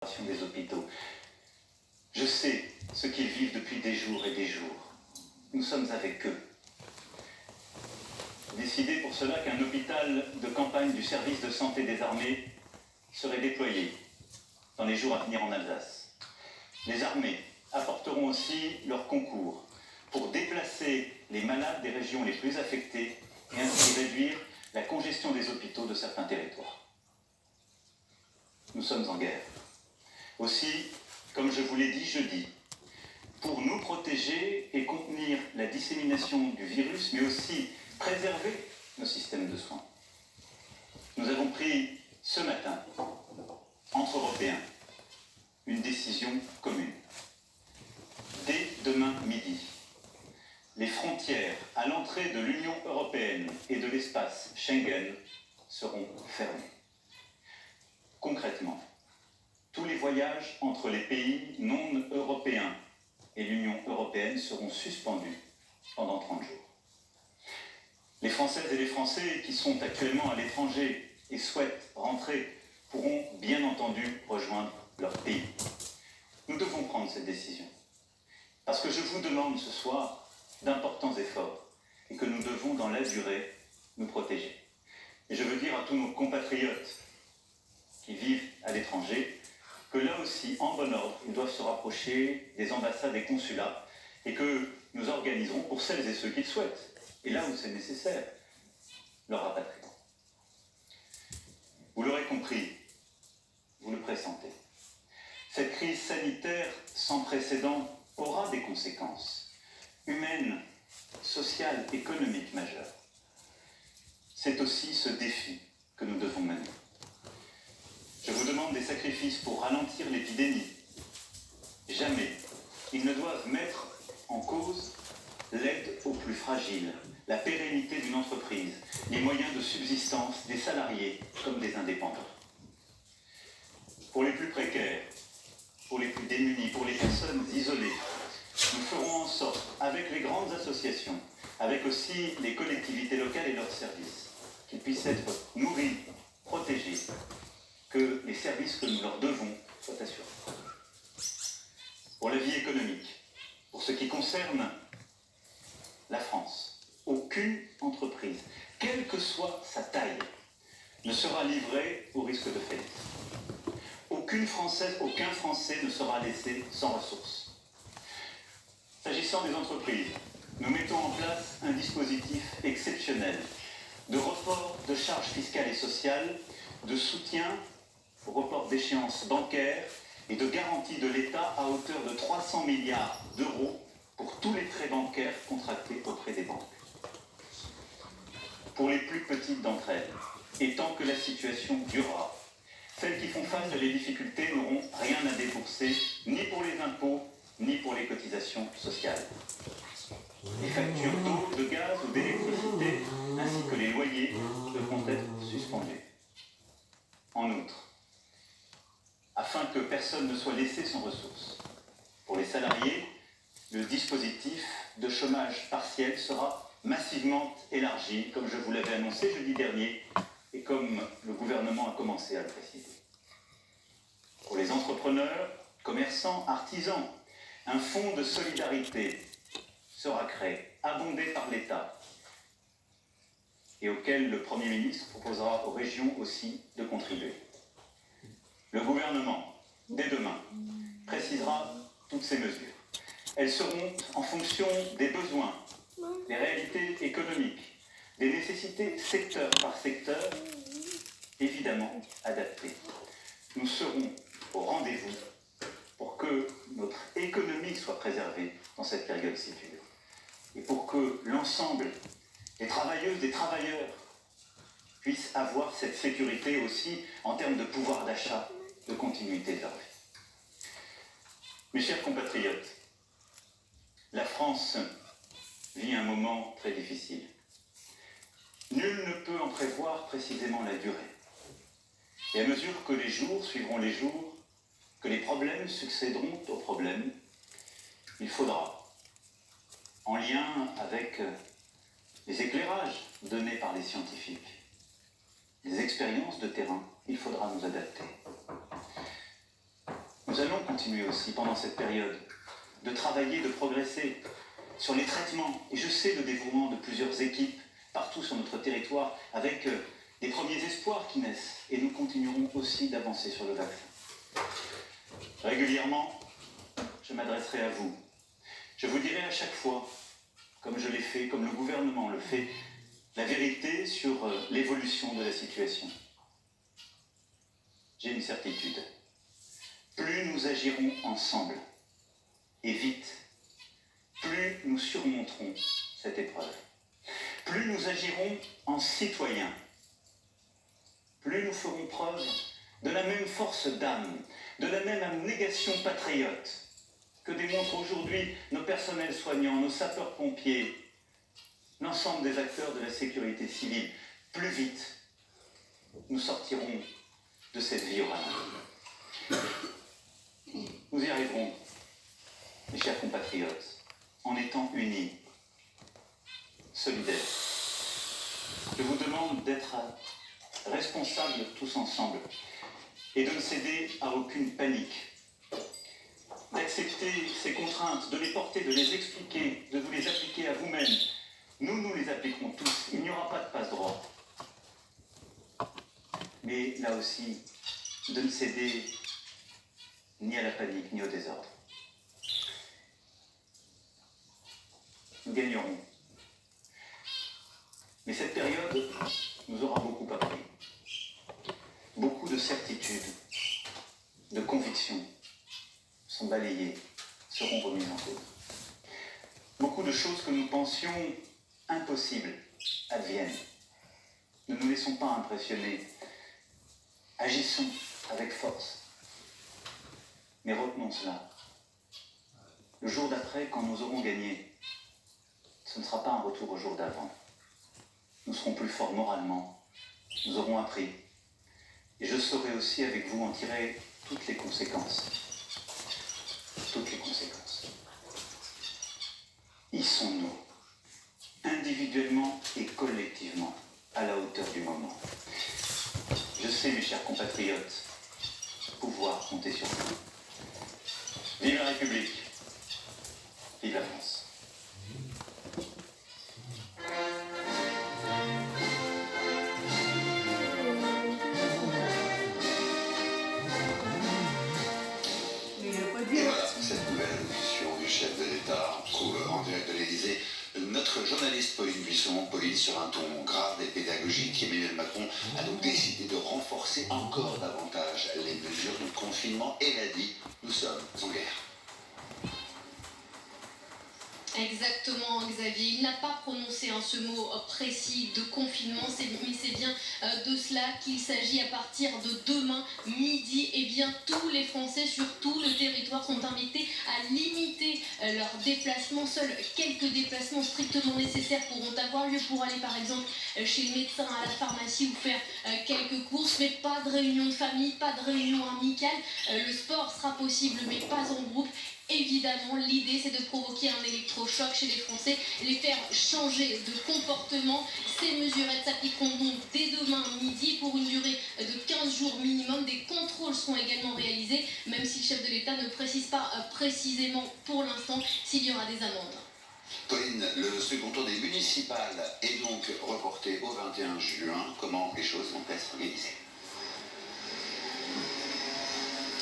des hôpitaux. Je sais ce qu'ils vivent depuis des jours et des jours. Nous sommes avec eux. Décidé pour cela qu'un hôpital de campagne du service de santé des armées serait déployé dans les jours à venir en Alsace. Les armées apporteront aussi leur concours pour déplacer les malades des régions les plus affectées et ainsi réduire la congestion des hôpitaux de certains territoires. Nous sommes en guerre. Aussi, comme je vous l'ai dit jeudi, pour nous protéger et contenir la dissémination du virus, mais aussi préserver nos systèmes de soins. Nous avons pris ce matin, entre Européens, une décision commune. Dès demain midi, les frontières à l'entrée de l'Union européenne et de l'espace Schengen seront fermées. Concrètement, tous les voyages entre les pays non européens et l'Union européenne seront suspendus pendant 30 jours. Les Françaises et les Français qui sont actuellement à l'étranger et souhaitent rentrer pourront bien entendu rejoindre leur pays. Nous devons prendre cette décision parce que je vous demande ce soir d'importants efforts et que nous devons dans la durée nous protéger. Et je veux dire à tous nos compatriotes qui vivent à l'étranger que là aussi, en bon ordre, ils doivent se rapprocher des ambassades et consulats et que nous organiserons pour celles et ceux qui le souhaitent, et là où c'est nécessaire, leur rapatriement. Vous l'aurez compris, vous le pressentez. Cette crise sanitaire sans précédent aura des conséquences humaines, sociales, économiques majeures. C'est aussi ce défi que nous devons mener. Je vous demande des sacrifices pour ralentir l'épidémie. Jamais ils ne doivent mettre en cause l'aide aux plus fragiles, la pérennité d'une entreprise, les moyens de subsistance des salariés comme des indépendants. Pour les plus précaires, pour les plus démunis, pour les personnes isolées, nous ferons en sorte, avec les grandes associations, avec aussi les collectivités locales et leurs services, qu'ils puissent être nourris, protégés, que les services que nous leur devons soient assurés. Pour la vie économique, pour ce qui concerne la France, aucune entreprise, quelle que soit sa taille, ne sera livrée au risque de faillite. Aucune Française, aucun Français ne sera laissé sans ressources. S'agissant des entreprises, nous mettons en place un dispositif exceptionnel de report de charges fiscales et sociales, de soutien au report d'échéances bancaires et de garantie de l'État à hauteur de 300 milliards d'euros pour tous les prêts bancaires contractés auprès des banques. Pour les plus petites d'entre elles, et tant que la situation durera, celles qui font face à des difficultés n'auront rien à débourser, ni pour les impôts, ni pour les cotisations sociales. Les factures d'eau, de gaz ou d'électricité, ainsi que les loyers, devront être suspendus. En outre, afin que personne ne soit laissé sans ressources, pour les salariés, le dispositif de chômage partiel sera massivement élargi, comme je vous l'avais annoncé jeudi dernier, et comme le gouvernement a commencé à le préciser. Pour les entrepreneurs, commerçants, artisans, un fonds de solidarité sera créé, abondé par l'État, et auquel le Premier ministre proposera aux régions aussi de contribuer. Le gouvernement, dès demain, précisera toutes ces mesures. Elles seront en fonction des besoins, des réalités économiques, des nécessités secteur par secteur, évidemment adaptées. Nous serons au rendez-vous pour que notre économie soit préservée dans cette période si dure et pour que l'ensemble des travailleuses, des travailleurs puissent avoir cette sécurité aussi en termes de pouvoir d'achat, de continuité de leur vie. Mes chers compatriotes, la France vit un moment très difficile. Nul ne peut en prévoir précisément la durée. Et à mesure que les jours suivront les jours, que les problèmes succéderont aux problèmes, il faudra, en lien avec les éclairages donnés par les scientifiques, les expériences de terrain, il faudra nous adapter. Nous allons continuer aussi pendant cette période de travailler, de progresser sur les traitements. Et je sais le dévouement de plusieurs équipes partout sur notre territoire avec des premiers espoirs qui naissent. Et nous continuerons aussi d'avancer sur le vaccin. Régulièrement, je m'adresserai à vous. Je vous dirai à chaque fois, comme je l'ai fait, comme le gouvernement le fait, la vérité sur l'évolution de la situation. J'ai une certitude. Plus nous agirons ensemble, et vite, plus nous surmonterons cette épreuve. Plus nous agirons en citoyens, plus nous ferons preuve de la même force d'âme, de la même abnégation patriote que démontrent aujourd'hui nos personnels soignants, nos sapeurs-pompiers, l'ensemble des acteurs de la sécurité civile. Plus vite, nous sortirons de cette vie orale. Nous y arriverons, mes chers compatriotes, en étant unis, solidaires. Je vous demande d'être responsables tous ensemble et de ne céder à aucune panique, d'accepter ces contraintes, de les porter, de les expliquer, de vous les appliquer à vous-même. Nous les appliquerons tous. Il n'y aura pas de passe-droit. Mais là aussi, de ne céder ni à la panique, ni au désordre. Nous gagnerons. Mais cette période nous aura beaucoup appris. Beaucoup de certitudes, de convictions sont balayées, seront remises en cause. Beaucoup de choses que nous pensions impossibles adviennent. Ne nous laissons pas impressionner. Agissons avec force. Mais retenons cela. Le jour d'après, quand nous aurons gagné, ce ne sera pas un retour au jour d'avant. Nous serons plus forts moralement. Nous aurons appris. Et je saurai aussi avec vous en tirer toutes les conséquences. Toutes les conséquences. Y sommes-nous, individuellement et collectivement, à la hauteur du moment. Je sais, mes chers compatriotes, pouvoir compter sur vous. Vive la République, vive la France. Et voilà, cette nouvelle audition du chef de l'État en direct de l'Élysée. Notre journaliste Pauline Buisson, Pauline, sur un ton grave et pédagogique, Emmanuel Macron a donc décidé de renforcer encore davantage les mesures de confinement et l'a dit, nous sommes en guerre. Exactement, Xavier. Il n'a pas prononcé ce mot précis de confinement, mais c'est bien de cela qu'il s'agit. À partir de demain midi, et bien tous les Français sur tout le territoire sont invités à limiter leurs déplacements. Seuls quelques déplacements strictement nécessaires pourront avoir lieu pour aller par exemple chez le médecin, à la pharmacie ou faire quelques courses, mais pas de réunion de famille, pas de réunion amicale. Le sport sera possible, mais pas en groupe. Évidemment, l'idée c'est de provoquer un électrochoc chez les Français, les faire changer de comportement. Ces mesurettes s'appliqueront donc dès demain midi pour une durée de 15 jours minimum. Des contrôles seront également réalisés, même si le chef de l'État ne précise pas précisément pour l'instant s'il y aura des amendes. Pauline, le second tour des municipales est donc reporté au 21 juin. Comment les choses vont être organisées ?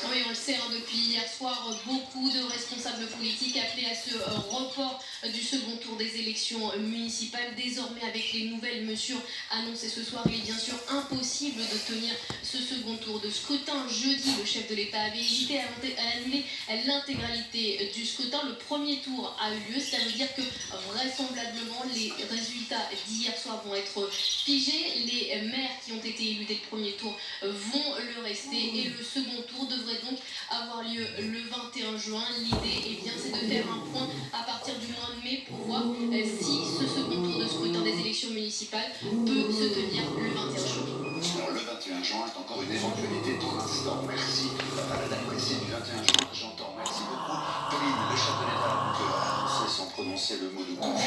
Oui, on le sait, depuis hier soir, beaucoup de responsables politiques appelaient à ce report du second tour des élections municipales. Désormais, avec les nouvelles mesures annoncées ce soir, il est bien sûr impossible de tenir ce second tour de scrutin. Jeudi, le chef de l'État avait hésité à annuler l'intégralité du scrutin. Le premier tour a eu lieu, cela veut dire que vraisemblablement les résultats d'hier soir vont être figés. Les maires qui ont été élus dès le premier tour vont le rester et le second tour devrait donc avoir lieu le 21 juin. L'idée, c'est de faire un point à partir du mois de mai pour voir si ce second tour de scrutin des élections municipales peut se tenir le 21 juin. Alors, le 21 juin est encore une éventualité pour l'instant. Merci. À la date précise du 21 juin, j'entends. Merci beaucoup. Pauline, le chef de l'État a annoncé sans prononcer le mot de confinement.